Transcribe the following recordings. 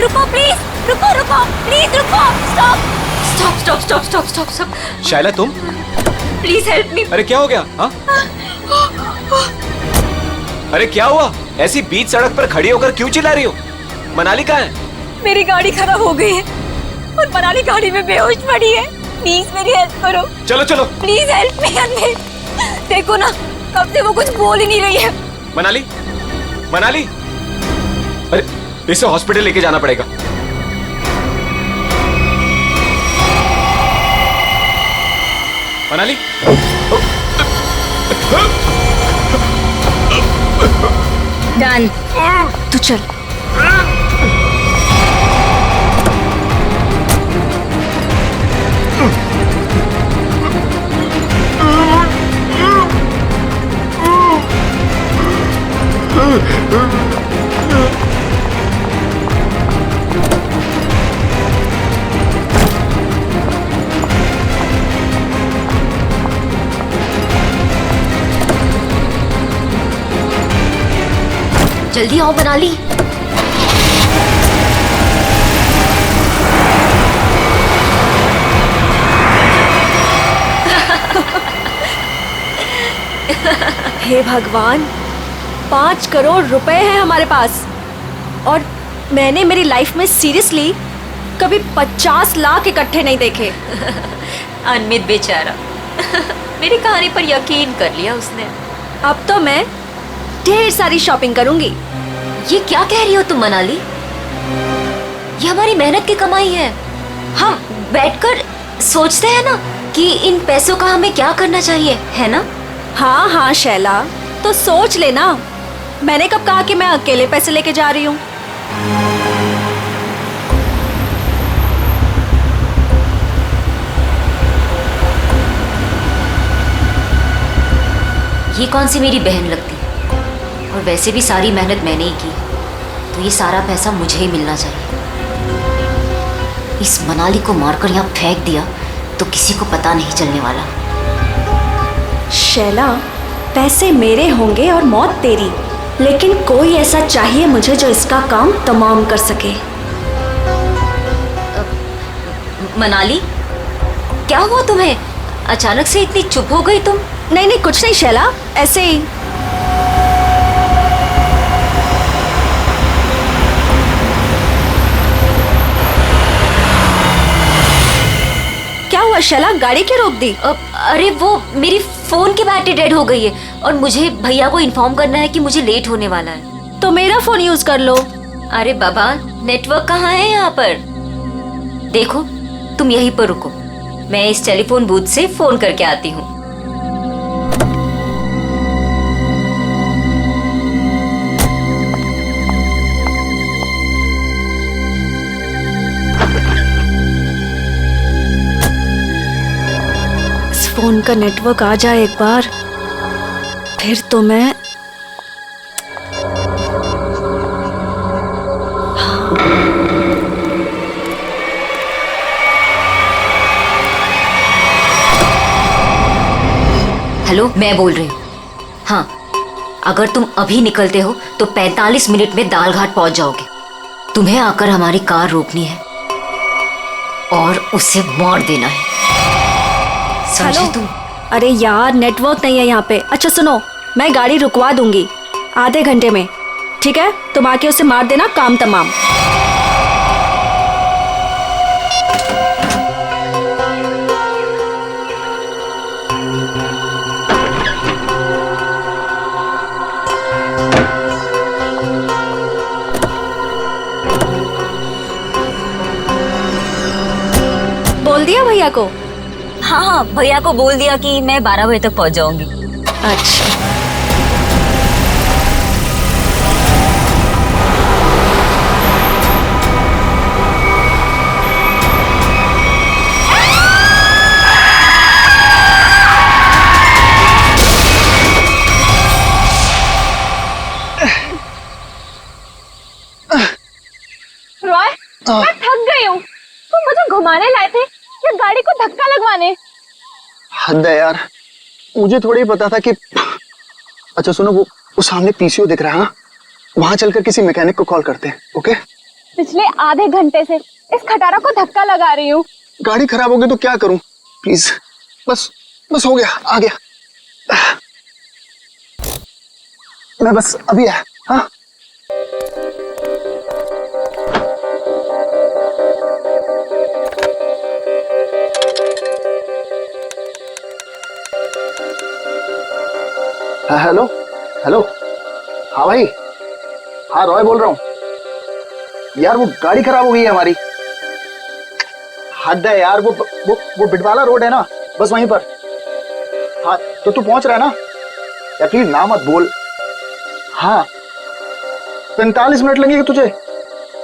रुको प्लीज, रुको प्लीज रुको। स्टॉप। शायला तुम? Please help me. अरे क्या हो गया? हाँ? अरे क्या हुआ? ऐसी बीच सड़क पर खड़ी होकर क्यों चिल्ला रही हो? मनाली कहाँ है? मेरी गाड़ी खराब हो गई है और मनाली गाड़ी में बेहोश पड़ी है। प्लीज मेरी हेल्प करो। चलो प्लीज हेल्प मी अनमेल। देखो ना, कब से वो कुछ बोल ही नहीं रही है। मनाली, अरे इसे हॉस्पिटल लेके जाना पड़ेगा। मनाली, डन, तू चल। जल्दी आओ मनाली। हे भगवान, 5 करोड़ रुपए हैं हमारे पास और मैंने मेरी लाइफ में सीरियसली कभी 50 लाख इकट्ठे नहीं देखे। अनमित बेचारा मेरी कहानी पर यकीन कर लिया उसने। अब तो मैं ढेर सारी शॉपिंग करूंगी। ये क्या कह रही हो तुम मनाली? ये हमारी मेहनत की कमाई है। हम बैठकर सोचते हैं ना कि इन पैसों का हमें क्या करना चाहिए, है ना? हाँ शैला, तो सोच लेना। मैंने कब कहा कि मैं अकेले पैसे लेके जा रही हूँ? ये कौन सी मेरी बहन लगती है? और वैसे भी सारी मेहनत मैंने ही की, तो ये सारा पैसा मुझे ही मिलना चाहिए। इस मनाली को मारकर यहाँ फेंक दिया तो किसी को पता नहीं चलने वाला। शैला, पैसे मेरे होंगे और मौत तेरी, लेकिन कोई ऐसा चाहिए मुझे जो इसका काम तमाम कर सके। मनाली, क्या हुआ तुम्हें? अचानक से इतनी चुप हो गई तुम? नहीं कुछ नहीं शैला, ऐसे ही। क्या हुआ शैला, गाड़ी क्यों रोक दी? अरे वो मेरी फोन की बैटरी डेड हो गई है और मुझे भैया को इन्फॉर्म करना है कि मुझे लेट होने वाला है। तो मेरा फोन यूज कर लो। अरे बाबा, नेटवर्क कहाँ है यहाँ पर? देखो, तुम यहीं पर रुको, मैं इस टेलीफोन बूथ से फोन करके आती हूँ। फोन का नेटवर्क आ जाए एक बार, फिर तो मैं हेलो, मैं बोल रही हूँ। हाँ, अगर तुम अभी निकलते हो तो 45 मिनट में दालघाट पहुंच जाओगे। तुम्हें आकर हमारी कार रोकनी है और उसे मार देना है, समझे तुम? अरे यार, नेटवर्क नहीं है यहाँ पे। अच्छा सुनो, मैं गाड़ी रुकवा दूंगी आधे घंटे में, ठीक है? तुम आके उसे मार देना, काम तमाम। बोल दिया भैया को? हाँ, भैया को बोल दिया कि मैं 12 बजे तक पहुंच जाऊंगी। अच्छा। रॉय, मैं थक गई हूँ। तुम मुझे घुमाने लाए थे या गाड़ी को धक्का लगवाने? हद है यार, मुझे थोड़ी पता था कि। अच्छा सुनो, वो सामने पीसीओ दिख रहा है, वहां चलकर किसी मैकेनिक को कॉल करते हैं। ओके? पिछले आधे घंटे से इस खटारा को धक्का लगा रही हूँ। गाड़ी खराब हो गई तो क्या करूं? प्लीज, बस बस हो गया, आ गया। मैं बस अभी आया। हाँ, हेलो हेलो। हाँ भाई, हाँ रॉय बोल रहा हूँ यार। वो गाड़ी खराब हो गई है हमारी। हद है यार, वो बिटवाला रोड है ना, बस वहीं पर। हाँ तो तू पहुंच रहा है ना यार? प्लीज ना मत बोल। हाँ 45 मिनट लगेंगे तुझे?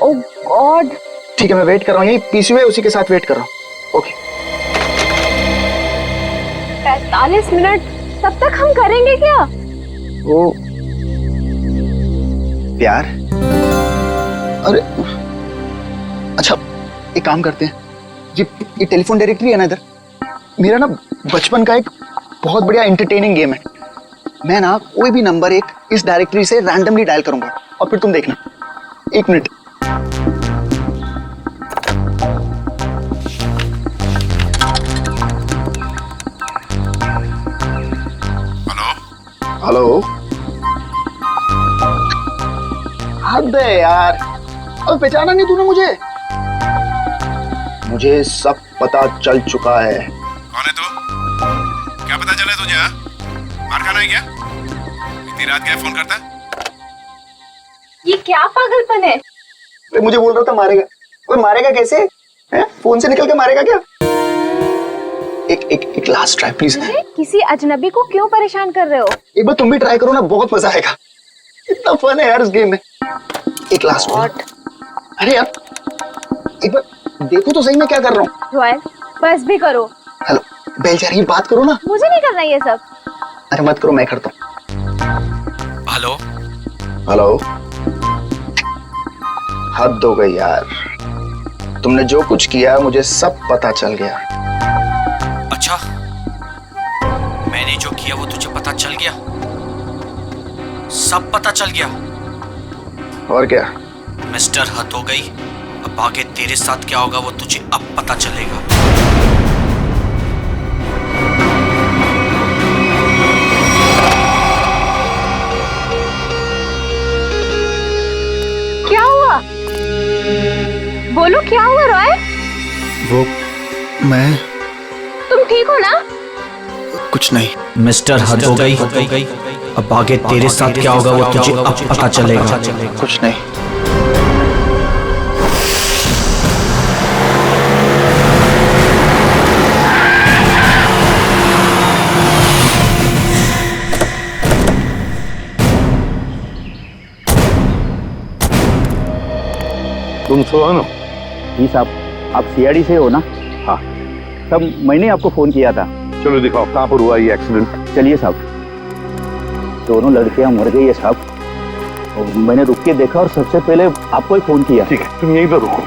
ओह गॉड। ठीक है, मैं वेट कर रहा हूँ यही पीसी हुए उसी के साथ वेट कर रहा हूँ। ओके। 45 मिनट तब तक हम करेंगे क्या? वो प्यार। अरे अच्छा, एक काम करते हैं, ये टेलीफोन डायरेक्टरी है ना इधर, मेरा ना बचपन का एक बहुत बढ़िया एंटरटेनिंग गेम है। मैं ना कोई भी नंबर एक इस डायरेक्टरी से रैंडमली डायल करूंगा और फिर तुम देखना। 1 मिनट। हेलो। हद है यार, अब पहचाना नहीं तूने मुझे? मुझे सब पता चल चुका है। कौन है तू? क्या पता चला तुझे? हाँ? मार खाना है क्या? इतनी रात क्या फोन करता है? ये क्या पागलपन है? मुझे बोल रहा था मारेगा। ओए मारेगा कैसे? है? फोन से निकल के मारेगा क्या? एक लास्ट ट्राई प्लीज। किसी अजनबी को क्यों परेशान कर रहे हो? एक बार तुम भी ट्राई करो ना, बहुत मजा आएगा। इतना फन है यार इस गेम में। एक लास्ट। अरे यार एक बार देखो तो सही मैं क्या कर रहा हूँ। रॉयल बस भी करो। हेलो बेलचारी, बात करो ना। मुझे नहीं करना ये सब। अरे मत करो, मैं करता हूँ। Hello hello. हद हो गई यार, तुमने जो कुछ किया मुझे सब पता चल गया। अच्छा, मैंने जो किया वो तुझे पता चल गया? सब पता चल गया? और क्या? मिस्टर हद हो गई, अब आगे तेरे साथ क्या होगा वो तुझे अब पता चलेगा। क्या हुआ? बोलो क्या हुआ रॉय? वो मैं तुम ठीक हो ना? कुछ नहीं। मिस्टर हद हो गई, अब आगे तेरे साथ क्या होगा वो तुझे अब पता चलेगा। कुछ नहीं। तुम सोनो। जी साहब, आप सीआईडी से हो ना? हाँ। तब मैंने आपको फोन किया था। चलो दिखाओ कहाँ पर हुआ ये एक्सीडेंट। चलिए साहब। दोनों लड़कियां मर गई है साहब, और मैंने रुक के देखा और सबसे पहले आपको ही फोन किया। ठीक है, तुम यहीं पर रुको।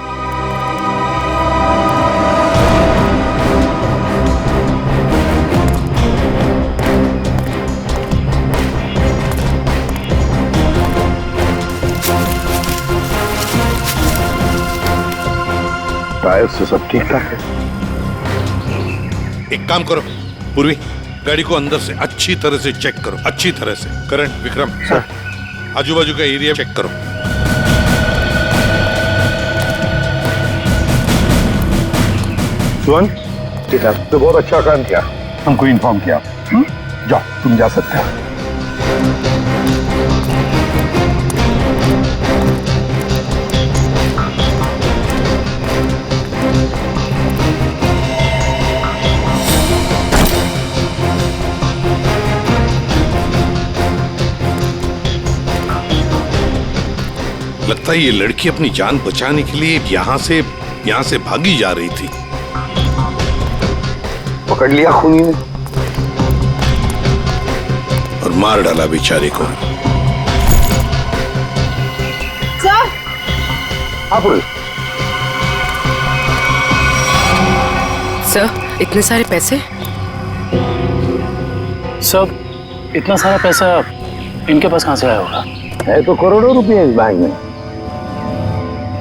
टायर से सब ठीक ठाक है। एक काम करो पूर्वी, गाड़ी को अंदर से अच्छी तरह से चेक करो, अच्छी तरह से। करण, विक्रम सर, आजू बाजू का एरिया चेक करो। सुन, तो बहुत अच्छा काम किया, हमको इन्फॉर्म किया। जाओ, तुम जा सकते हो। लगता है ये लड़की अपनी जान बचाने के लिए यहाँ से भागी जा रही थी। पकड़ लिया खूनी ने और मार डाला बेचारे को। सर, सर, इतने सारे पैसे? सब इतना सारा पैसा इनके पास कहाँ से आया होगा? है तो करोड़ों रुपए इस बैंक में।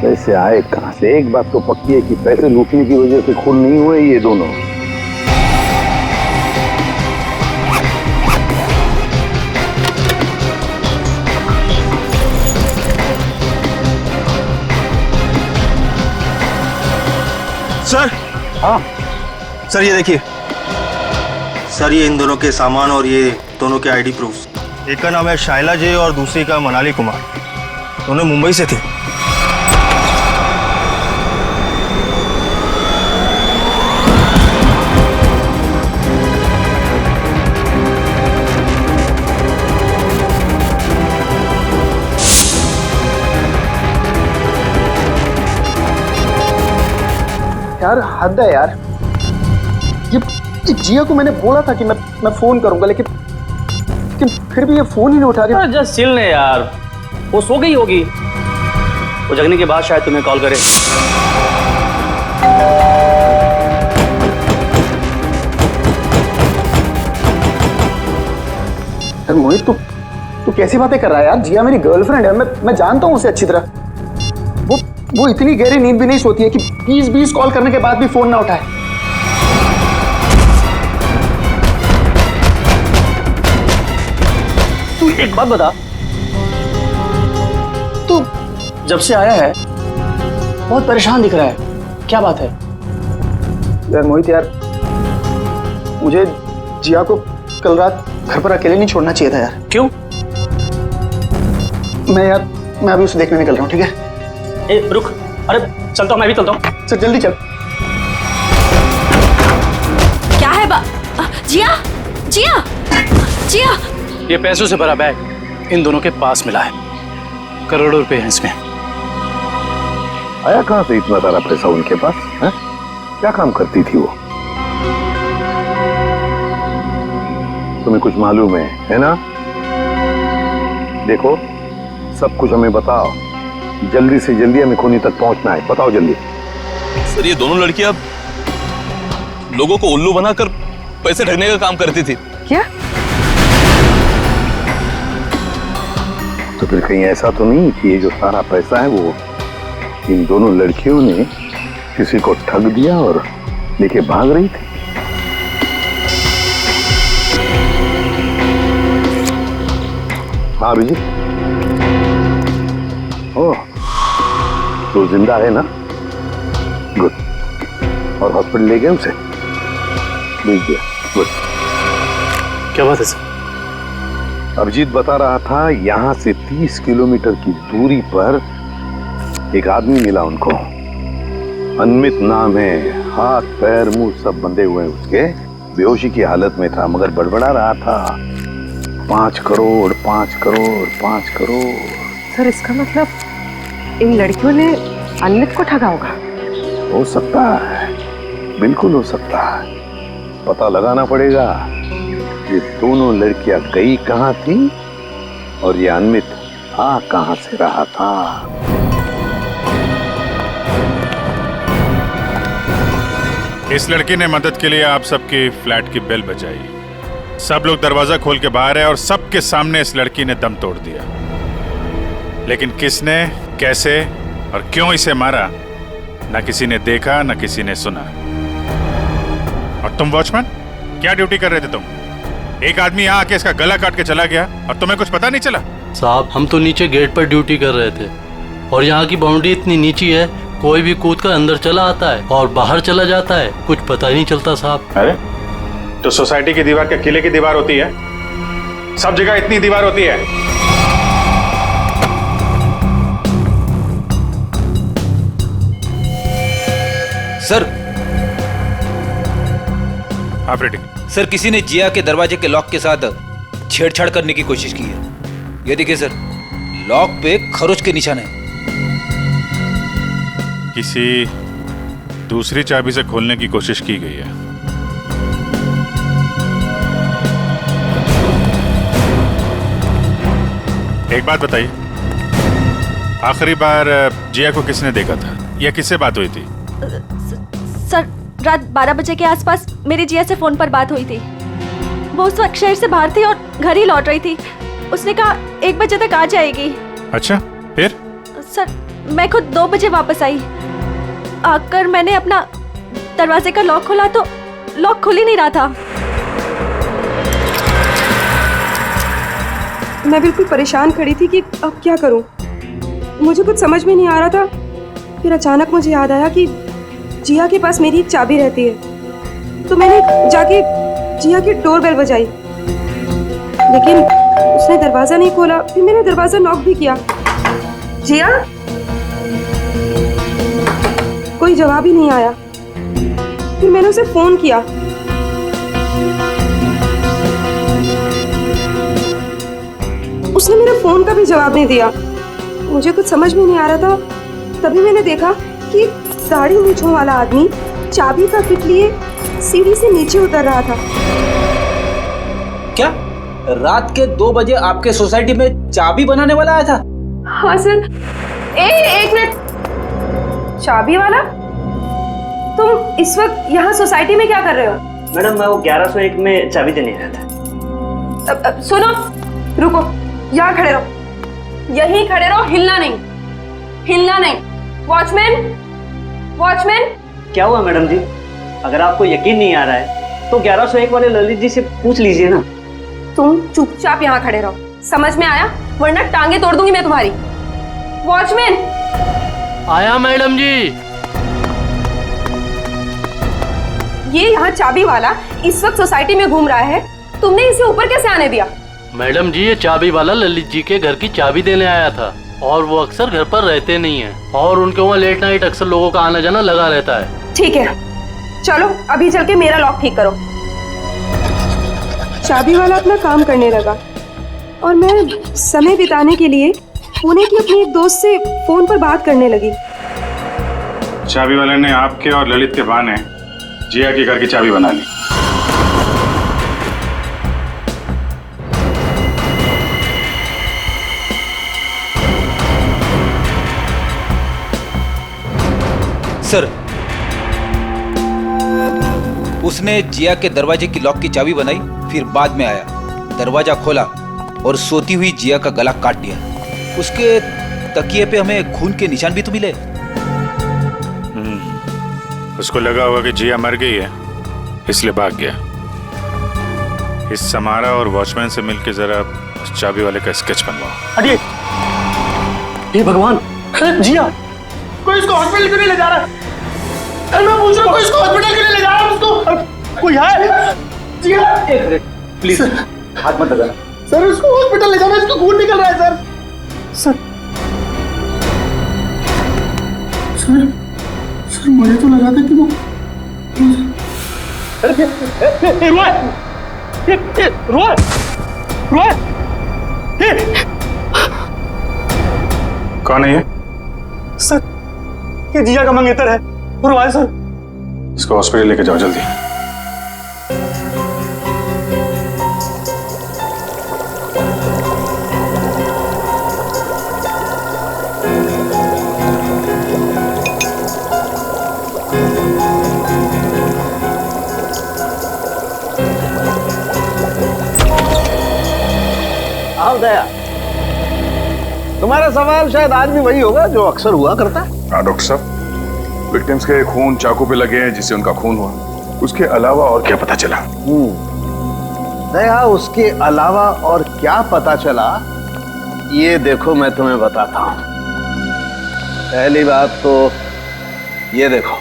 पैसे आए कहां से? एक बात तो पक्की है कि पैसे लूटने की वजह से खून नहीं हुए ये दोनों। सर, हाँ सर ये देखिए सर, ये इन दोनों के सामान और ये दोनों के आईडी प्रूफ। एक का नाम है शाइला जे और दूसरी का मनाली कुमार। दोनों मुंबई से थे। यार हद है यार। ये जिया को मैंने बोला था कि मैं फोन करूंगा, लेकिन फिर भी ये फोन ही नहीं उठा रही। जस्ट चिल ने यार, वो सो गई होगी। वो जगने के बाद शायद तुम्हें कॉल करे। यार मोहित, तू कैसी बातें कर रहा है यार? जिया मेरी गर्लफ्रेंड है, मैं जानता हूँ उसे अच्छी तरह। वो इतनी गहरी नींद भी नहीं सोती है कि 20 कॉल करने के बाद भी फोन ना उठाए। तू एक बात बता, तू जब से आया है बहुत परेशान दिख रहा है, क्या बात है? यार मोहित यार, मुझे जिया को कल रात घर पर अकेले नहीं छोड़ना चाहिए था यार। क्यों? मैं अभी उसे देखने निकल रहा हूँ, ठीक है? ए रुक, अरे चलता हूँ, मैं भी चलता हूँ। सर जल्दी चल। क्या है जिया, जिया, जिया। ये पैसों से भरा बैग इन दोनों के पास मिला है। करोड़ों रुपए हैं इसमें। आया कहां से इतना सारा पैसा उनके पास? है? क्या काम करती थी वो? तुम्हें कुछ मालूम है ना? देखो, सब कुछ हमें बताओ। जल्दी से जल्दी हमें खूनी तक पहुंचना है। बताओ जल्दी। सर, ये दोनों लड़कियां लोगों को उल्लू बनाकर पैसे ठगने का काम करती थी। क्या? तो फिर कहीं ऐसा तो नहीं कि ये जो सारा पैसा है वो इन दोनों लड़कियों ने किसी को ठग दिया और लेके भाग रही थी? हाँ अभिजीत, ओह, तो जिंदा है ना? गुड। और हॉस्पिटल ले गए उसे? भेज दिया। गुड। क्या बात है सर? अभिजीत बता रहा था यहाँ से 30 किलोमीटर की दूरी पर एक आदमी मिला उनको। अनमित नाम है, हाथ पैर मुंह सब बंधे हुए हैं उसके। बेहोशी की हालत में था मगर बड़बड़ा रहा था 5 करोड़ 5 करोड़ 5 करोड़। सर इसका मतलब इन लड़कियों ने अनमित को ठगा होगा। हो सकता है, बिल्कुल हो सकता है। पता लगाना पड़ेगा ये दोनों लड़कियां गई कहां थी और ये अनमित आ कहां से रहा था। इस लड़की ने मदद के लिए आप सबके फ्लैट की बेल बजाई। सब लोग दरवाजा खोल के बाहर है और सबके सामने इस लड़की ने दम तोड़ दिया। लेकिन किसने, कैसे और क्यों इसे मारा, ना किसी ने देखा ना किसी ने सुना। और तुम वॉचमैन, क्या ड्यूटी कर रहे थे तुम? एक आदमी यहाँ आके इसका गला काट के चला गया और तुम्हें कुछ पता नहीं चला? साहब, हम तो नीचे गेट पर ड्यूटी कर रहे थे और यहाँ की बाउंड्री इतनी नीची है, कोई भी कूद कर अंदर चला आता है और बाहर चला जाता है, कुछ पता ही नहीं चलता साहब। अरे तो सोसाइटी की दीवार क्या किले की दीवार होती है? सब जगह इतनी दीवार होती है? सर, ऑपरेटिंग सर, किसी ने जिया के दरवाजे के लॉक के साथ छेड़छाड़ करने की कोशिश की है। ये देखिए सर, लॉक पे खरोच के निशान है। किसी दूसरी चाबी से खोलने की कोशिश की गई है। एक बात बताइए, आखिरी बार जिया को किसने देखा था या किससे बात हुई थी? सर, रात 12 बजे के आसपास मेरी जिया से फोन पर बात हुई थी। वो उस वक्त शहर से बाहर थी और घर ही लौट रही थी। उसने कहा 1 बजे तक आ जाएगी। अच्छा, फिर? सर मैं खुद 2 बजे वापस आई। आकर मैंने अपना दरवाजे का लॉक खोला तो लॉक खुल ही नहीं रहा था। मैं बिल्कुल परेशान खड़ी थी कि अब क्या करूं। मुझे कुछ समझ में नहीं आ रहा था। फिर अचानक मुझे याद आया कि जिया के पास मेरी एक चाबी रहती है, तो मैंने जाके जिया की डोरबेल बजाई, लेकिन उसने दरवाजा नहीं खोला। फिर मैंने दरवाजा नॉक भी किया। जिया, कोई जवाब ही नहीं आया। फिर मैंने उसे फोन किया। उसने मेरे फोन का भी जवाब नहीं दिया। मुझे कुछ समझ में नहीं आ रहा था। तभी मैंने देखा कि दाढ़ी मूंछों वाला आदमी चाबी का किट लिए सीढ़ी से नीचे उतर रहा था। क्या रात के 2 बजे आपके सोसाइटी में चाबी बनाने वाला आया था? हाँ सर। एक मिनट, चाबी वाला? तुम इस वक्त यहाँ सोसाइटी में क्या कर रहे हो? मैडम मैं वो 1101 में चाबी देने आया था। सुनो, रुको, यहाँ खड़े रहो, यहीं खड़े रहो, हिलना नहीं, हिलना नहीं। Watchman, watchman. क्या हुआ मैडम जी? अगर आपको यकीन नहीं आ रहा है तो 1101 वाले ललित जी से पूछ लीजिए ना। तुम चुपचाप यहाँ खड़े रहो, समझ में आया? वरना टांगे तोड़ दूंगी मैं तुम्हारी। वॉचमैन। आया मैडम जी। ये यहाँ चाबी वाला इस वक्त सोसाइटी में घूम रहा है, तुमने इसे ऊपर कैसे आने दिया? मैडम जी, ये चाबी वाला ललित जी के घर की चाबी देने आया था, और वो अक्सर घर पर रहते नहीं हैं, और उनके वहाँ लेट नाइट अक्सर लोगों का आना जाना लगा रहता है। ठीक है, चलो अभी चल के मेरा लॉक ठीक करो। चाबी वाला अपना काम करने लगा और मैं समय बिताने के लिए पुणे की अपनी एक दोस्त से फोन पर बात करने लगी। चाबी वाले ने आपके और ललित के बहाने जिया के घर की चाबी बना ली। सर, उसने जिया के दरवाजे की लॉक की चाबी बनाई, फिर बाद में आया, दरवाजा खोला और सोती हुई जिया का गला काट दिया। उसके तकिए पे हमें खून के निशान भी तो मिले। उसको लगा होगा कि जिया मर गई है, इसलिए भाग गया। इस समारा और वॉचमैन से मिलकर जरा उस चाबी वाले का स्केच बनवाओ। अरे हे भगवान, जिया, कोई इसको हॉस्पिटल क्यों नहीं ले जा रहा? अरे मैं पूछ रहा हूँ, कोई इसको हॉस्पिटल क्यों नहीं ले जा रहा? उसको कोई है? जिया, एक मिनट प्लीज, हाथ मत लगाना। सर उसको हॉस्पिटल ले जाना, इसको खून निकल रहा है सर। सर मुझे तो लगा था कि वो कौन है ये? सर ये जिया का मंगेतर है, रोय सर। इसको हॉस्पिटल लेके जाओ जल्दी। आओ दया, तुम्हारा सवाल शायद आज भी वही होगा जो अक्सर हुआ करता है। हाँ डॉक्टर साहब, विक्टिम्स के खून चाकू पे लगे हैं जिससे उनका खून हुआ, उसके अलावा और क्या पता चला? दया, उसके अलावा और क्या पता चला ये देखो मैं तुम्हें बताता हूं। पहली बात तो ये देखो,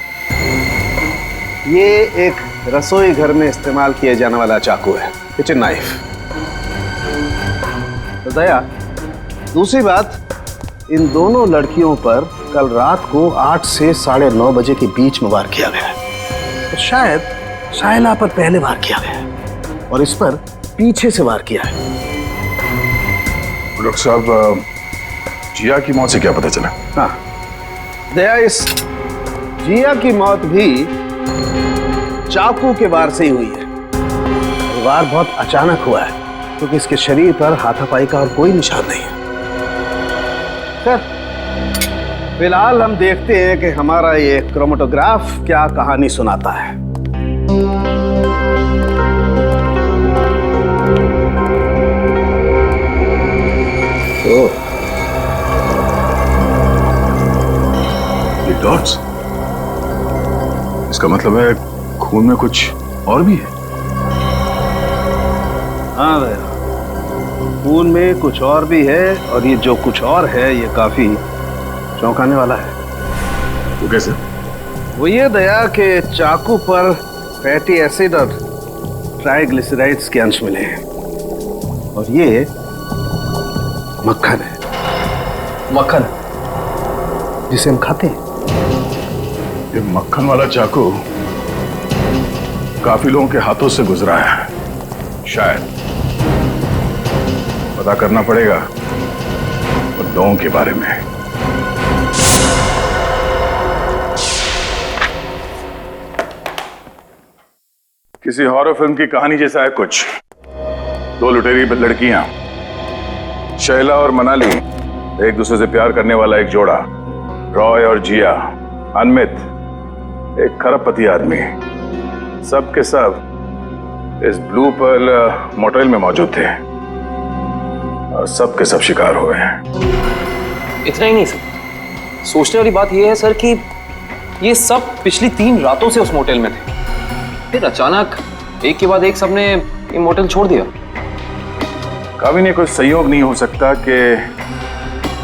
ये एक रसोई घर में इस्तेमाल किए जाने वाला चाकू है, किचन नाइफ। तो दया, दूसरी बात, इन दोनों लड़कियों पर कल रात को 8 से 9:30 बजे के बीच में वार किया गया है। तो शायद शाइला पर पहले वार किया गया है और इस पर पीछे से वार किया है। डॉक्टर साहब, जिया की मौत से क्या पता चला? हाँ दया, इस जिया की मौत भी चाकू के वार से ही हुई है। वार बहुत अचानक हुआ है क्योंकि इसके शरीर पर हाथापाई का और कोई निशान नहीं है। फिलहाल हम देखते हैं कि हमारा ये क्रोमेटोग्राफ क्या कहानी सुनाता है। तो डॉट्स? इसका मतलब है खून में कुछ और भी है? हाँ भैया, खून में कुछ और भी है, और ये जो कुछ और है ये काफी चौंकाने वाला है। वो कैसे? वो ये दया के चाकू पर फैटी एसिड और ट्राइग्लिसराइड्स के अंश मिले हैं, और ये मक्खन है। मक्खन जिसे हम खाते हैं। ये मक्खन वाला चाकू काफी लोगों के हाथों से गुजरा है। शायद पता करना पड़ेगा उन लोगों के बारे में। किसी हॉरर फिल्म की कहानी जैसा है कुछ। दो लुटेरी लड़कियां, शैला और मनाली, एक दूसरे से प्यार करने वाला एक जोड़ा, रॉय और जिया, अनमित, एक खरबपति आदमी, सब के सब इस ब्लू पर्ल मोटेल में मौजूद थे, और सब के सब शिकार हुए हैं। इतना ही नहीं सर, सोचने वाली बात यह है सर कि ये सब पिछली 3 रातों से उस मोटेल में थे, फिर अचानक एक के बाद एक सबने ये मोटेल छोड़ दिया। कभी नहीं कोई संयोग नहीं हो सकता कि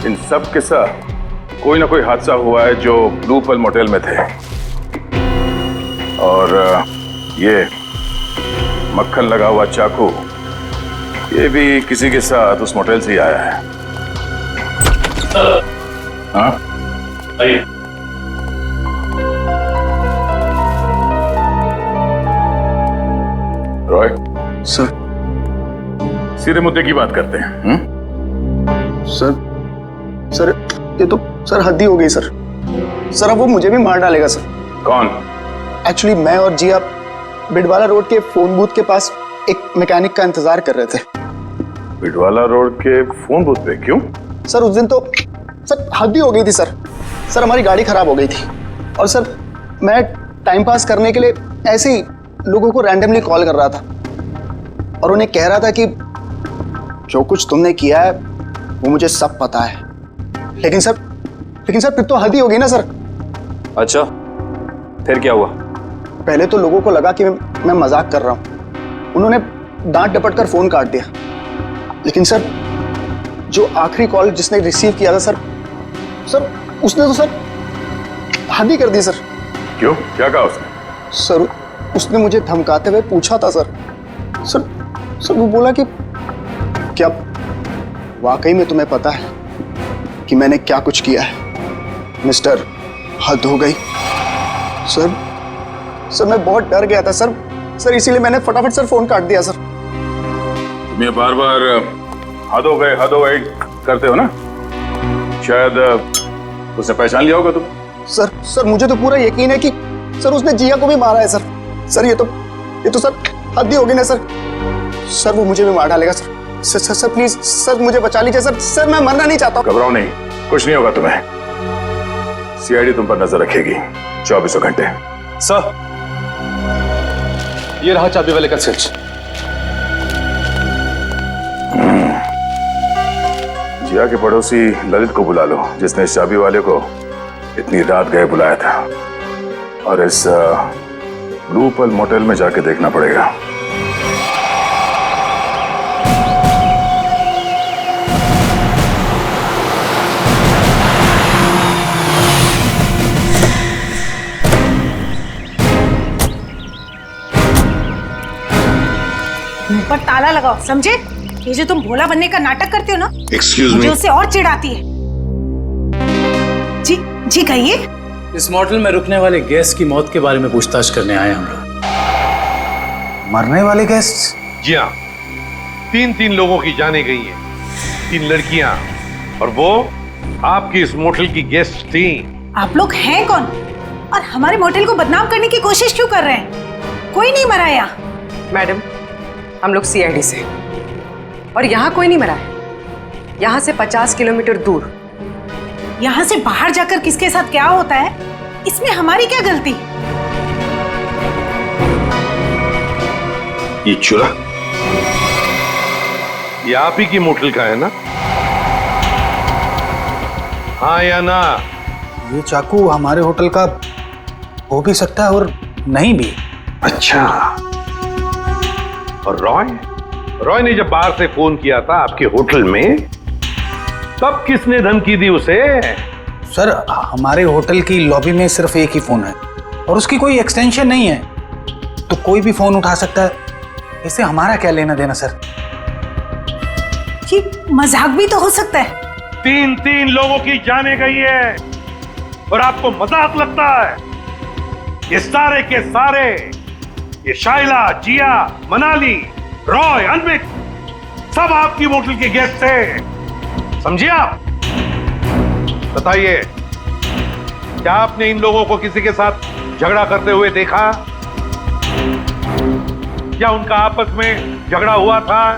इन सब के साथ कोई ना कोई हादसा हुआ है जो ब्लू पर्ल मोटेल में थे, और ये मक्खन लगा हुआ चाकू ये भी किसी के साथ उस मोटेल से ही आया है। हाँ आइए। रॉय सर, सीधे मुद्दे की बात करते हैं। सर ये तो सर हद ही हो गई सर। सर अब वो मुझे भी मार डालेगा सर। कौन? एक्चुअली मैं और जिया बिडवाला रोड के फोन बूथ के पास एक मैकेनिक का इंतजार कर रहे थे। बिडवाला रोड के फोन बूथ पे? क्यों? सर उस दिन तो सर हद ही हो गई थी सर। सर हमारी गाड़ी खराब हो गई थी, और सर मैं टाइम पास करने के लिए ऐसे ही लोगों को रैंडमली कॉल कर रहा था, और उन्हें कह रहा था कि जो कुछ तुमने किया है वो मुझे सब पता है। लेकिन सर फिर तो हद ही होगी ना सर। अच्छा, फिर क्या हुआ? पहले तो लोगों को लगा कि मैं मजाक कर रहा हूं। उन्होंने डांट डपट कर फोन काट दिया। लेकिन सर जो आखिरी कॉल जिसने रिसीव किया था सर उसने तो सर हद ही कर दी सर। क्यों? क्या कहा उसने? सर उसने मुझे धमकाते हुए पूछा था सर वो बोला कि क्या वाकई में तुम्हें पता है कि मैंने क्या कुछ किया है? मिस्टर, हद हो गई। सर मैं बहुत डर गया था सर इसीलिए मैंने फटाफट सर फोन काट दिया सर। तुम ये बार बार हद हो गए करते हो ना? शायद उसने पहचान लिया होगा तुम। सर मुझे तो पूरा यकीन है कि सर उसने जिया को भी मारा है सर। ये तो सर हद ही होगी ना सर वो मुझे भी मार डालेगा सर प्लीज सर मुझे बचा लीजिए सर मैं मरना नहीं चाहता। घबराओ नहीं, कुछ नहीं होगा तुम्हें। सीआईडी तुम पर नजर रखेगी 24 घंटे। सर ये रहा चाबी वाले का स्विच। जिया के पड़ोसी ललित को बुला लो, जिसने इस चाबी वाले को इतनी रात गए बुलाया था, और इस ब्लू पर्ल मोटेल में जाके देखना पड़ेगा। मुंह पर ताला लगाओ, समझे? ये जो तुम भोला बनने का नाटक करते हो ना, Excuse me? मुझे उससे और चिढ़ाती है। जी कहिए। इस मोटेल में रुकने वाले गेस्ट की मौत के बारे में पूछताछ करने आए हम लोग। मरने वाले गेस्ट? जी हाँ, 3 लोगों की जाने गई हैं, 3 लड़कियां, और वो आपकी इस मोटेल की गेस्ट थी। आप लोग हैं कौन और हमारे मोटेल को बदनाम करने की कोशिश क्यों कर रहे हैं? कोई नहीं मरा यहाँ। मैडम, हम लोग सीआईडी से, और यहाँ कोई नहीं मरा है। यहाँ से 50 किलोमीटर दूर। यहाँ से बाहर जाकर किसके साथ क्या होता है, इसमें हमारी क्या गलती? ये चूल्हा ये आप ही की मोटेल का है ना? हाँ या ना? ये चाकू हमारे होटल का हो भी सकता है और नहीं भी। अच्छा, और रॉय ने जब बाहर से फोन किया था आपके होटल में, तब किसने धमकी दी उसे? सर, हमारे होटल की लॉबी में सिर्फ एक ही फोन है और उसकी कोई एक्सटेंशन नहीं है, तो कोई भी फोन उठा सकता है। इससे हमारा क्या लेना देना सर? ये मजाक भी तो हो सकता है। 3 लोगों की जाने गई है और आपको मजाक लगता है? ये सारे के सारे, ये शाइला, जिया, मनाली, रॉय, अनविक, सब आपकी होटल के गेस्ट थे, समझिए आप? बताइए, क्या आपने इन लोगों को किसी के साथ झगड़ा करते हुए देखा? क्या उनका आपस में झगड़ा हुआ था?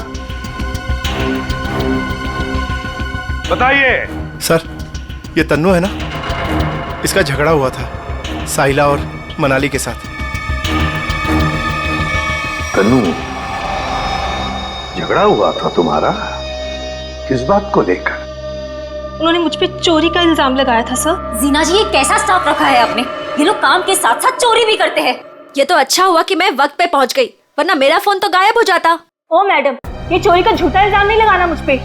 बताइए। सर, ये तन्नू है ना, इसका झगड़ा हुआ था साहिला और मनाली के साथ। तन्नू, झगड़ा हुआ था तुम्हारा? किस बात को लेकर? उन्होंने मुझ पे चोरी का इल्जाम लगाया था सर। जीना जी, ये कैसा स्टाफ रखा है आपने? ये लोग काम के साथ साथ चोरी भी करते हैं। ये तो अच्छा हुआ कि मैं वक्त पे पहुंच गई, वरना मेरा फोन तो गायब हो जाता। ओ मैडम, ये चोरी का झूठा इल्जाम नहीं लगाना मुझ पे।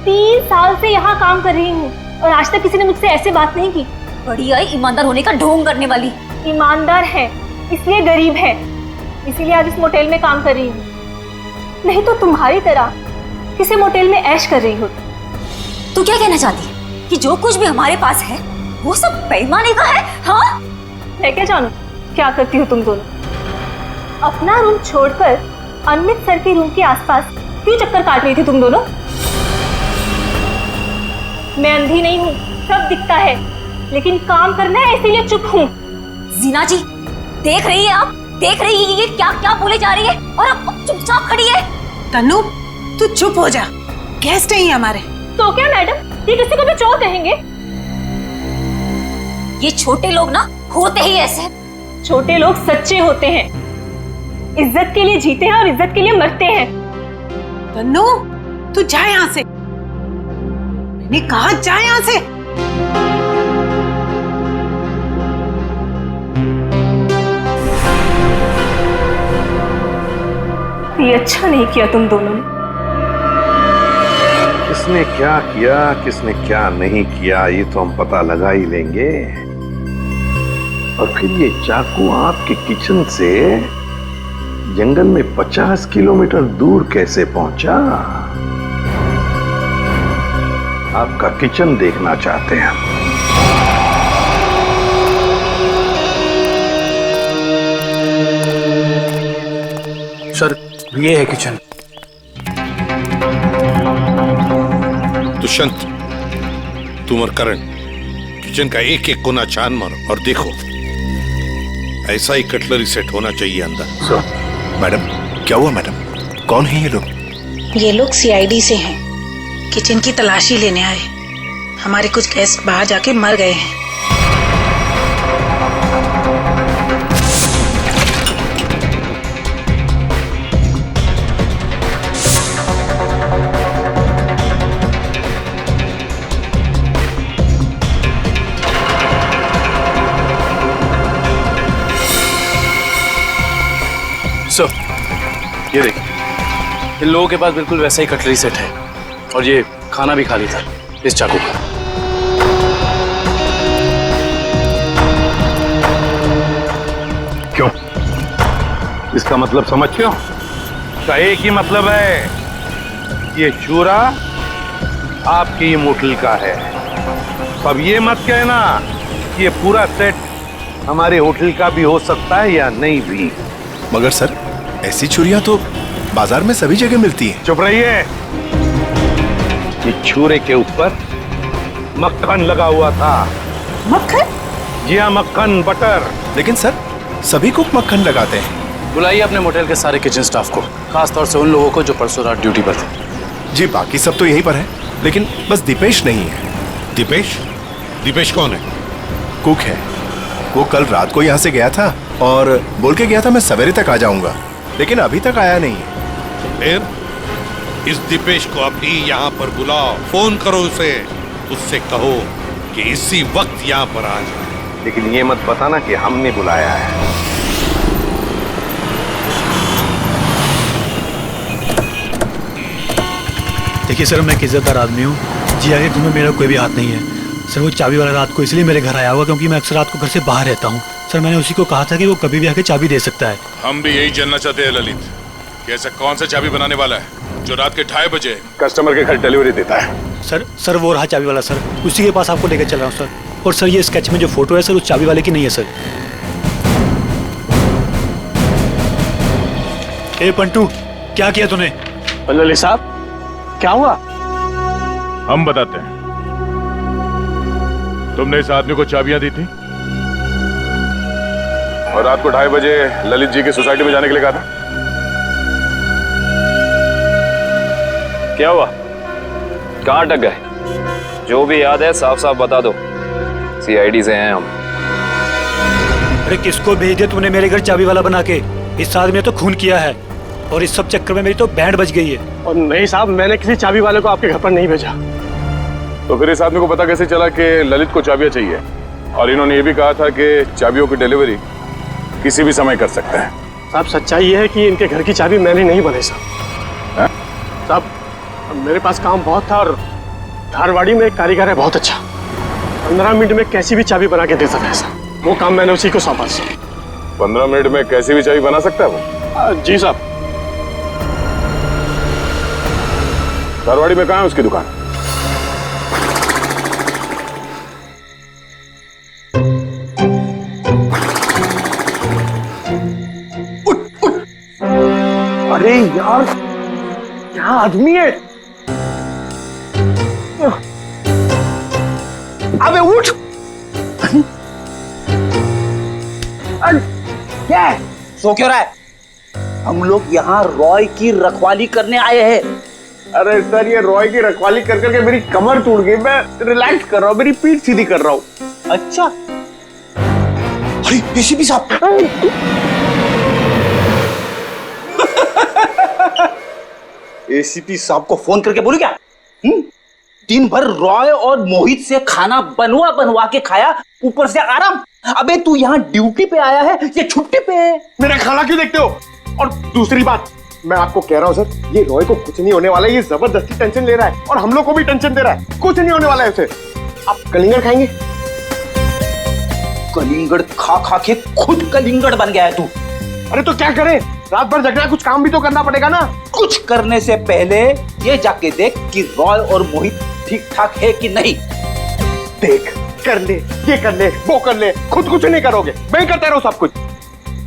3 साल से यहाँ काम कर रही हूँ और आज तक किसी ने मुझसे ऐसे बात नहीं की। बड़ी आई ईमानदार होने का ढोंग करने वाली। ईमानदार है इसलिए गरीब है, इसीलिए आज इस मोटेल में काम कर रही हूँ, नहीं तो तुम्हारी तरह किसी मोटेल में ऐश कर रही होती। तू क्या कहना चाहती है कि जो कुछ भी हमारे पास है वो सब बेईमानी का है? हाँ, मैं क्या जानूं क्या करती हो तुम दोनों? अपना रूम छोड़कर अमित सर के रूम के आसपास क्यों चक्कर काट रही थी तुम दोनों? मैं अंधी नहीं हूँ, सब दिखता है, लेकिन काम करना है इसीलिए चुप हूँ। जीना जी, देख रही है आप? देख रही है ये क्या क्या बोले जा रही है और अब चुपचाप खड़ी है। तन्नू, तू चुप हो जा, गेस्ट है हमारे। तो क्या मैडम, ये किसी को भी चोर कहेंगे? ये छोटे लोग ना होते ही ऐसे। छोटे लोग सच्चे होते हैं, इज्जत के लिए जीते हैं और इज्जत के लिए मरते हैं। तन्नू, तू जा यहाँ से, मैंने कहा जा यहाँ से। ये अच्छा नहीं किया तुम दोनों ने। किसने क्या किया, किसने क्या नहीं किया, ये तो हम पता लगा ही लेंगे। और फिर ये चाकू आपके किचन से जंगल में 50 किलोमीटर दूर कैसे पहुंचा? आपका किचन देखना चाहते हैं हम। सर, ये है किचन। दुष्यंत, तुम और करण किचन का एक एक कोना छान मारो और देखो, ऐसा ही कटलरी सेट होना चाहिए अंदर। मैडम, क्या हुआ मैडम? कौन है ये लोग? ये लोग CID से हैं, किचन की तलाशी लेने आए। हमारे कुछ गेस्ट बाहर जाके मर गए हैं। ये देखिए, इन लोगों के पास बिल्कुल वैसा ही कटलरी सेट है और ये खाना भी खाली था इस चाकू का। क्यों? इसका मतलब समझते हो? इसका एक ही मतलब है, ये चूरा आपकी मोटल का है। अब ये मत कहना कि ये पूरा सेट हमारे होटल का भी हो सकता है या नहीं भी। मगर सर, ऐसी छुरियां तो बाजार में सभी जगह मिलती हैं। चुप रहिए। ये छुरे के ऊपर मक्खन लगा हुआ था। मक्खन? जी हाँ, मक्खन, बटर। लेकिन सर, सभी कुक मक्खन लगाते हैं। बुलाइए अपने मोटेल के सारे किचन स्टाफ को, खास तौर से उन लोगों को जो परसों रात ड्यूटी पर थे। जी, बाकी सब तो यहीं पर है, लेकिन बस दीपेश नहीं है। दीपेश? दीपेश कौन है? कुक है। वो कल रात को यहाँ से गया था और बोल के गया था मैं सवेरे तक आ जाऊंगा, लेकिन अभी तक आया नहीं है। फिर इस दीपेश को अभी यहाँ पर बुलाओ, फोन करो उसे, उससे कहो कि इसी वक्त यहाँ पर आ जाए। लेकिन ये मत बताना कि हमने बुलाया है। देखिए सर, मैं एक इज्जतदार आदमी हूँ। जिया के घर में मेरा कोई भी हाथ नहीं है सर। वो चाबी वाला रात को इसलिए मेरे घर आया हुआ क्योंकि मैं अक्सर रात को घर से बाहर रहता हूँ सर। मैंने उसी को कहा था कि वो कभी भी आके चाबी दे सकता है। हम भी यही जानना चाहते हैं ललित कि ऐसा कौन सा चाबी बनाने वाला है जो रात के 2:30 बजे कस्टमर के घर डिलीवरी देता है। सर वो रहा चाबी वाला सर, उसी के पास आपको लेकर चल रहा हूँ सर। और सर ये स्केच में जो फोटो है सर उस चाबी वाले की नहीं है सर। ए पंटू, क्या किया तूने? ललित साहब, क्या हुआ? हम बताते हैं। तुमने इस आदमी को चाबियां दी थी और रात को 2:30 बजे ललित जी की सोसाइटी में जाने के लिए कहा था। क्या हुआ? कहाँ अटक गए? जो भी याद है साफ साफ बता दो। सीआईडी से हैं हम। अरे किसको भेज दिया तूने मेरे घर चाबी वाला बना के? इस आदमी ने तो खून किया है और इस सब चक्कर में मेरी तो बैंड बज गई है। और नहीं साहब, मैंने किसी चाबी वाले को आपके घर पर नहीं भेजा। तो फिर इस आदमी को पता कैसे चला कि ललित को चाबियां चाहिए? और इन्होंने ये भी कहा था कि चाबियों की डिलीवरी किसी भी समय कर सकते हैं। साहब सच्चाई ये है कि इनके घर की चाबी मैंने नहीं बनाई साहब। साहब मेरे पास काम बहुत था और धारवाड़ी में एक कारीगर है बहुत अच्छा, 15 मिनट में कैसी भी चाबी बना के दे सकता है साहब। वो काम मैंने उसी को सौंपा। 15 मिनट में कैसी भी चाबी बना सकता है वो? जी साहब। धारवाड़ी में कहाँ है उसकी दुकान? अरे यार, क्या आदमी है? अबे उठ! क्या है? सो क्यों रहा है? हम लोग यहाँ रॉय की रखवाली करने आए हैं। अरे सर, ये रॉय की रखवाली कर करके मेरी कमर टूट गई। मैं रिलैक्स कर रहा हूँ, मेरी पीठ सीधी कर रहा हूँ। अच्छा। अरे एसीपी साहब, एसीपी साहब को फोन करके बोलू क्या? दिन भर रॉय और मोहित से खाना बनवा बनवा के खाया, ऊपर से आराम। अबे तू यहाँ ड्यूटी पे आया है या छुट्टी पे है? मेरा खाना क्यों देखते हो? और दूसरी बात, मैं आपको कह रहा हूँ सर, ये रॉय को कुछ नहीं होने वाला है। ये जबरदस्ती टेंशन ले रहा है और हम लोग को भी टेंशन दे रहा है। कुछ नहीं होने वाला है उसे। आप कलिंगड़ खाएंगे? कलिंगड़ खा खा के खुद कलिंगड़ बन गया है तू। अरे तो क्या करे? रात भर जगना, कुछ काम भी तो करना पड़ेगा ना। कुछ करने से पहले ये जाके देख कि रॉय और मोहित ठीक ठाक है कि नहीं। देख, कर ले, ये कर ले, वो कर ले, खुद कुछ नहीं करोगे। मैं करता रहूं सब कुछ?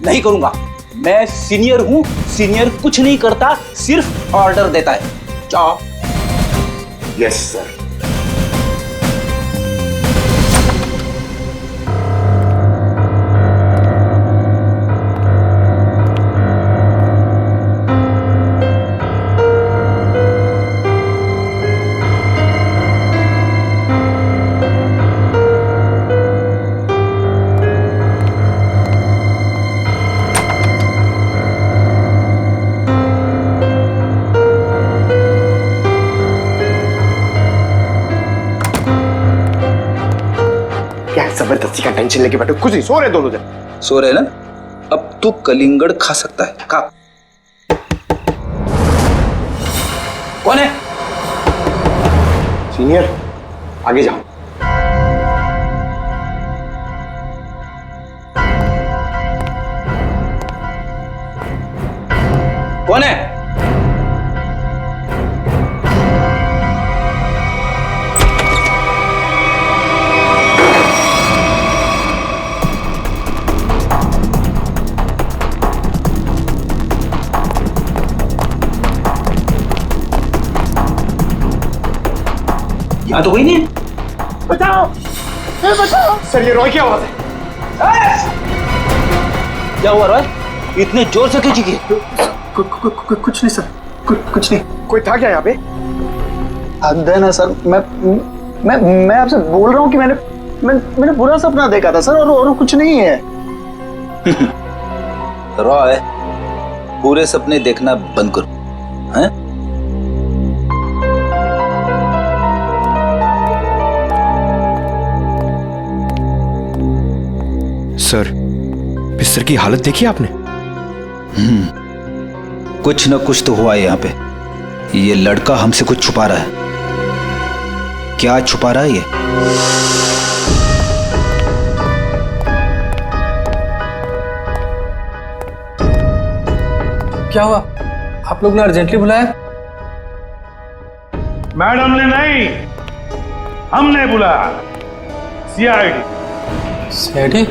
नहीं करूंगा। मैं सीनियर हूं, सीनियर कुछ नहीं करता, सिर्फ ऑर्डर देता है। जाओ। Yes sir. जबरदस्ती का टेंशन लेके बैठो, कुछ नहीं। सो रहे दोनों जन? सो रहे ना? अब तू कलिंगड़ खा सकता है। खा। कौन है? सीनियर, आगे जाओ। कौन है? यहाँ तो कोई नहीं है। बचाओ, बचाओ। सर, ये रॉय की आवाज है। क्या हुआ रॉय? इतने जोर से क्यों चीखी? कुछ नहीं सर, कुछ नहीं। कोई था क्या यहाँ पे? हद है ना सर, मैं आपसे बोल रहा हूँ कि मैंने बुरा सपना देखा था सर, और कुछ नहीं है। रॉय, पूरे सपने देखना बंद करो, हैं? सर, बिस्तर की हालत देखी आपने? कुछ न कुछ तो हुआ है यहाँ पे। ये लड़का हमसे कुछ छुपा रहा है। क्या छुपा रहा है ये? क्या हुआ? आप लोग ने अर्जेंटली बुलाया? मैडम ने नहीं, हमने बुलाया। सीआईडी। सीआईडी?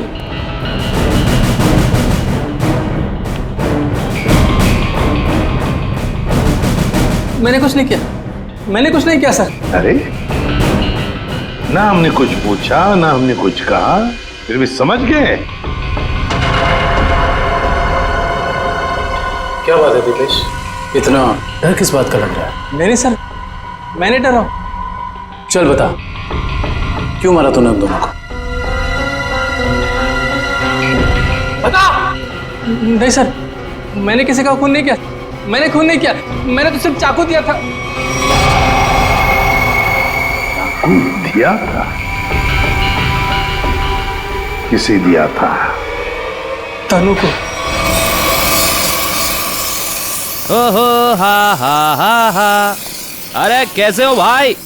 मैंने कुछ नहीं किया, मैंने कुछ नहीं किया सर। अरे ना हमने कुछ पूछा ना हमने कुछ कहा, फिर भी समझ गए। क्या बात है दिपेश, इतना डर किस बात का लग रहा है? नहीं सर, मैंने डरा। चल बता, क्यों मारा तूने हम दोनों को? बता। नहीं सर, मैंने किसी का खून नहीं किया, मैंने खून नहीं किया, मैंने तो सिर्फ चाकू दिया था। चाकू दिया था? किसे दिया था? तनु को। ओहो हा हा हा हा। अरे कैसे हो भाई?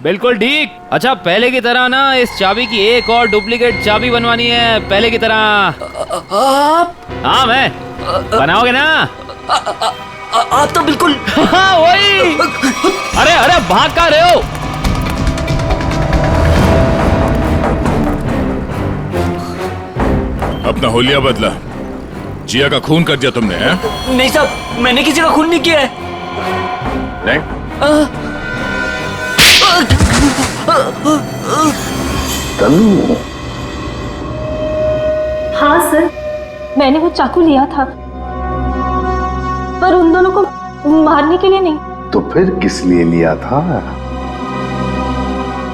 बिल्कुल ठीक। अच्छा पहले की तरह ना इस चाबी की एक और डुप्लीकेट चाबी बनवानी है, पहले की तरह। आप? हाँ मैं। बनाओगे ना? आप तो बिल्कुल। हाँ वही। अरे अरे भाग कहाँ रहे हो? अपना होलिया बदला। जिया का खून कर दिया तुमने, हैं? नहीं साहब, मैंने किसी का खून नहीं किया है। नहीं? तनु। हाँ सर, मैंने वो चाकू लिया था, पर उन दोनों को मारने के लिए नहीं। तो फिर किस लिए लिया था?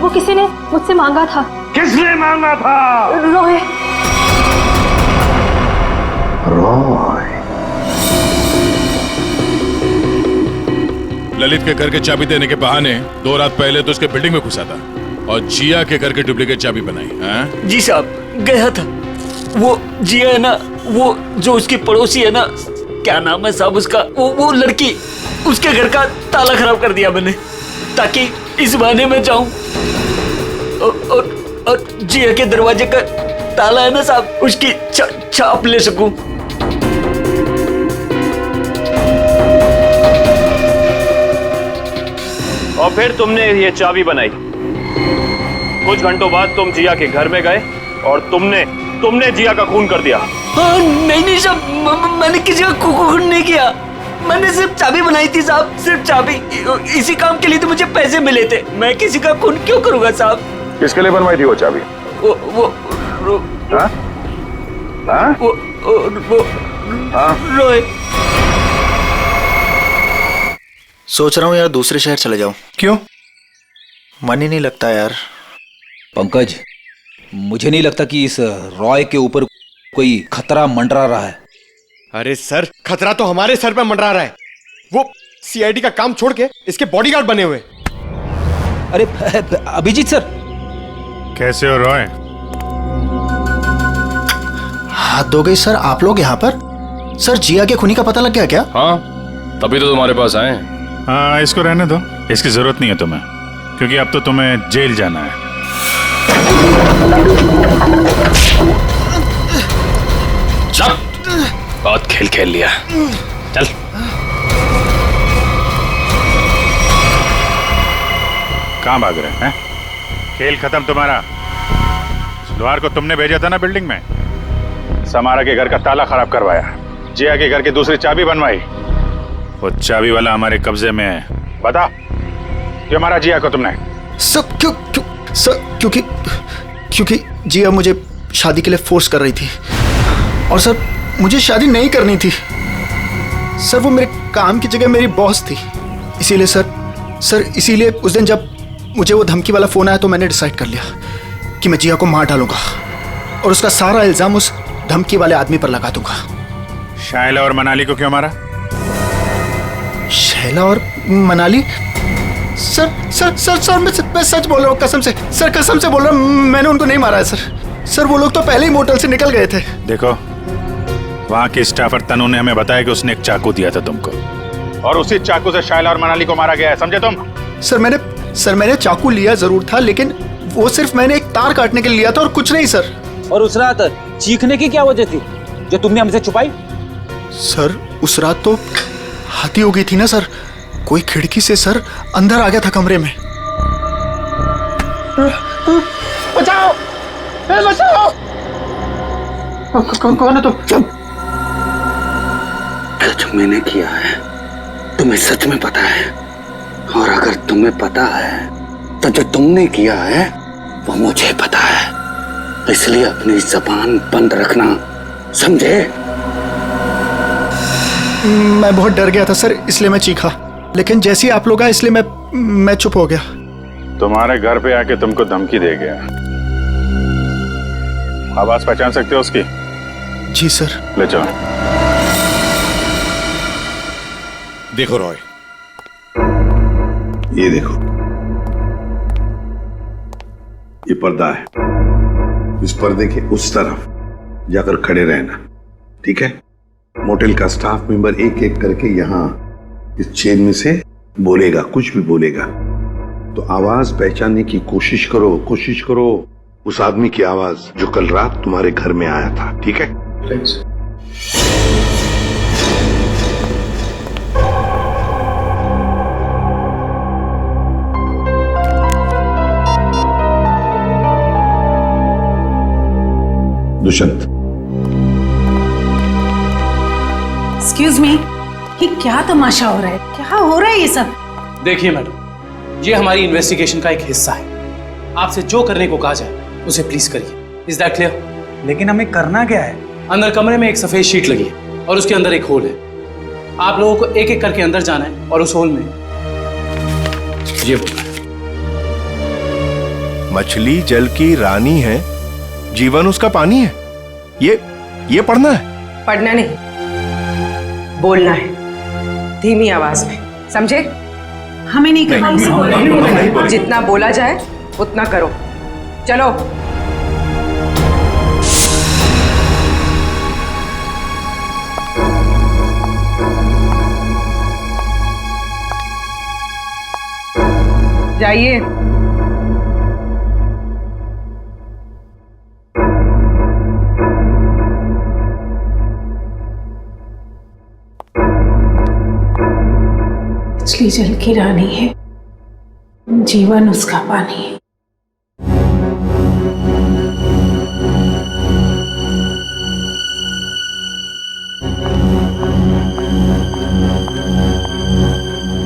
वो किसी ने मुझसे मांगा था। किसने मांगा था? रॉय। रॉय। ललित के घर के चाबी देने के बहाने 2 रात पहले तो उसके बिल्डिंग में घुसा था और जिया के घर के डुप्लीकेट चाबी बनाई। हैं? जी साहब, गया था। वो जिया है ना, वो जो उसकी पड़ोसी है ना, क्या नाम है साहब उसका, वो लड़की, उसके घर का ताला खराब कर दिया मैंने, ताकि इस बहाने में जाऊं और जिया के दरवाजे का ताला है ना साहब, उसकी छाप ले सकूं। और फिर तुमने ये चाबी बनाई। कुछ घंटों बाद तुम जिया के घर में गए और तुमने जिया का खून कर दिया। नहीं साहब, मैंने किसी का खून नहीं किया। मैंने सिर्फ चाबी बनाई थी साहब, सिर्फ चाबी। इसी काम के लिए तो मुझे पैसे मिले थे। मैं किसी का खून क्यों करूंगा साहब? किसके लिए बनवाई थी वो चाबी? रोए। सोच रहा हूँ यार दूसरे शहर चले जाऊं। क्यों? मन ही नहीं लगता यार। पंकज, मुझे नहीं लगता कि इस रॉय के ऊपर कोई खतरा मंडरा रहा है। अरे सर, खतरा तो हमारे सर पे मंडरा रहा है। वो सीआईडी का काम छोड़ के इसके बॉडीगार्ड बने हुए। अरे अभिजीत सर। कैसे हो रॉय? हाथ धो गई सर, आप लोग यहाँ पर? सर जिया के खूनी का पता लग गया क्या? हाँ, तभी तो तुम्हारे पास आए। हाँ इसको रहने दो, इसकी जरूरत नहीं है तुम्हें, क्योंकि अब तो तुम्हें जेल जाना है। चल, बहुत खेल खेल लिया, चल। कहाँ भाग रहे हैं? खेल खत्म तुम्हारा। सुलवार को तुमने भेजा था ना बिल्डिंग में, समारा के घर का ताला खराब करवाया, जिया के घर की दूसरी चाबी बनवाई। वो चाबी वाला हमारे कब्जे में है। बता, क्यों मारा जिया को तुमने? सब क्यों सर? क्योंकि जिया मुझे शादी के लिए फोर्स कर रही थी, और सर मुझे शादी नहीं करनी थी। सर वो मेरे काम की जगह मेरी बॉस थी, इसीलिए सर इसीलिए उस दिन जब मुझे वो धमकी वाला फोन आया तो मैंने डिसाइड कर लिया कि मैं जिया को मार डालूंगा और उसका सारा इल्जाम उस धमकी वाले आदमी पर लगा दूंगा। शायला और मनाली को क्यों मारा? शैला और मनाली? सर मैं सच बोल रहा हूँ, कसम से बोल रहा हूँ, मैंने उनको नहीं मारा है सर। सर वो लोग तो पहले ही मोटल से निकल गए थे। देखो, वहाँ के स्टाफर तनु ने हमें बताया कि उसने एक चाकू दिया था तुमको, और उसी चाकू से शायला और मनाली को मारा गया है, समझे तुम? सर मैंने चाकू लिया जरूर था, लेकिन वो सिर्फ मैंने एक तार काटने के लिए लिया था और कुछ नहीं सर। और उस रात चीखने की क्या वजह थी जो तुमने हमसे छुपाई? सर उस रात तो हाथी हो गई थी ना सर, कोई खिड़की से सर अंदर आ गया था कमरे में। बचाओ, बचाओ! कौन है तुम? जो मैंने किया है तुम्हें सच में पता है, और अगर तुम्हें पता है तो जो तुमने किया है वो मुझे पता है, इसलिए अपनी जबान बंद रखना, समझे? मैं बहुत डर गया था सर, इसलिए मैं चीखा, लेकिन जैसे ही आप लोग आए इसलिए मैं चुप हो गया। तुम्हारे घर पे आके तुमको धमकी दे गया। आवाज पहचान सकते हो उसकी? जी सर। ले चलो। देखो रॉय, ये देखो, ये पर्दा है, इस पर्दे के उस तरफ जाकर खड़े रहना, ठीक है? मोटेल का स्टाफ मेंबर एक एक करके यहाँ इस चेन में से बोलेगा, कुछ भी बोलेगा तो आवाज पहचानने की कोशिश करो उस आदमी की आवाज जो कल रात तुम्हारे घर में आया था, ठीक है? दुष्यंत। एक्सक्यूज मी, ये क्या तमाशा हो रहा है? क्या हो रहा है ये सब? देखिए मैडम, ये हमारी इन्वेस्टिगेशन का एक हिस्सा है। आपसे जो करने को कहा जाए उसे प्लीज करिए। Is that clear? लेकिन हमें करना क्या है? अंदर कमरे में एक सफेद शीट लगी है और उसके अंदर एक होल है। आप लोगों को एक एक करके अंदर जाना है और उस होल में ये होगा। मछली जल की रानी है, जीवन उसका पानी है, ये पढ़ना है? पढ़ना नहीं, बोलना है धीमी आवाज में, समझे? हमें नहीं करना। जितना बोला जाए उतना करो। चलो। जाइए। मछली जल की रानी है, जीवन उसका पानी है।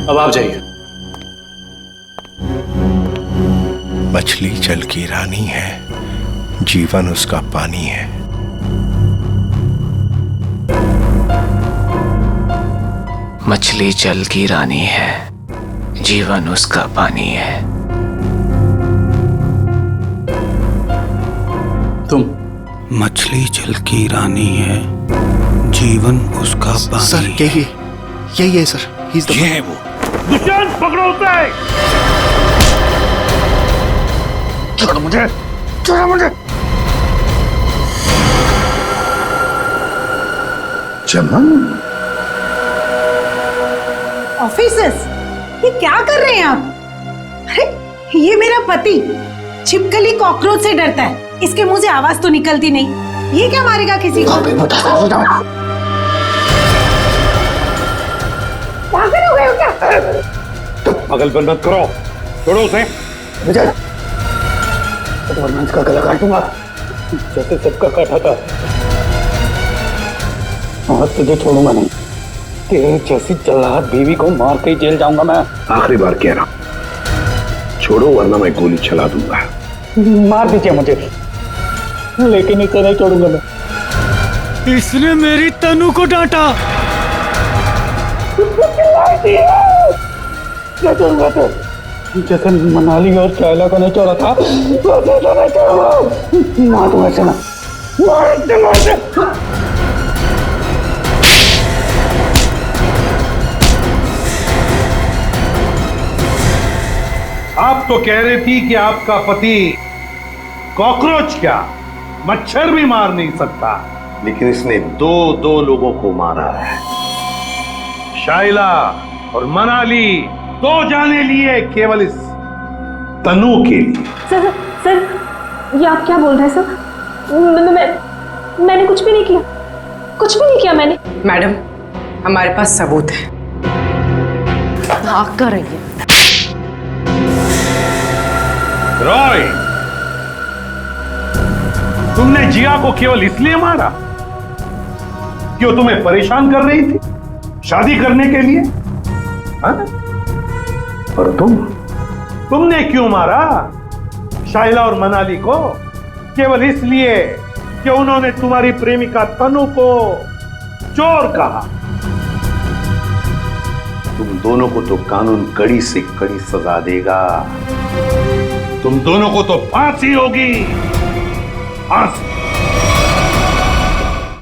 अब आप जाइए। मछली जल की रानी है, जीवन उसका पानी है। मछली जल की रानी है, जीवन उसका पानी है। तुम? मछली जल की रानी है, जीवन उसका पानी। सर यही है सर, ये है वो। दुष्यंत, पकड़ो उसे! छोड़ो मुझे! चमन, ऑफिसर्स, ये क्या कर रहे हैं आप? अरे ये मेरा पति छिपकली कॉकरोच से डरता है, इसके मुंह से आवाज तो निकलती नहीं, ये क्या मारेगा किसी को? पागल हो गए हो क्या? तो पागलपन मत करो, छोड़ो उसे। विजय, वरना इसका गला काटूंगा जैसे सबका काटा था। और तुझे छोड़ूंगा नहीं, तेरे जैसी जल्लाद बीवी को मार के जेल जाऊंगा मैं। आखिरी बार कह रहा हूं, छोड़ो वरना मैं गोली चला दूंगा। मार दीजिए मुझे, लेकिन इसे नहीं छोड़ूंगा मैं। इसने मेरी तनु को डांटा। क्या छोड़ूंगा तो? जैसे मनाली और शैला को नहीं छोड़ा था वैसे तो नहीं छोड़ूंगा। मार दूंगा इसे, मार दे। आप तो कह रही थी कि आपका पति कॉकरोच क्या मच्छर भी मार नहीं सकता, लेकिन इसने दो लोगों को मारा है। शाइला और मनाली 2 जाने लिए केवल इस तनु के लिए। सर ये आप क्या बोल रहे हैं सर? मैंने कुछ भी नहीं किया, कुछ भी नहीं किया मैंने। मैडम, हमारे पास सबूत है। भाग कर रही है। रॉय, तुमने जिया को केवल इसलिए मारा कि वो तुम्हें परेशान कर रही थी शादी करने के लिए, हाँ? और तुमने क्यों मारा शाइला और मनाली को? केवल इसलिए कि उन्होंने तुम्हारी प्रेमिका तनु को चोर कहा। तुम दोनों को तो कानून कड़ी से कड़ी सजा देगा। तुम दोनों को तो फांसी होगी, फांसी।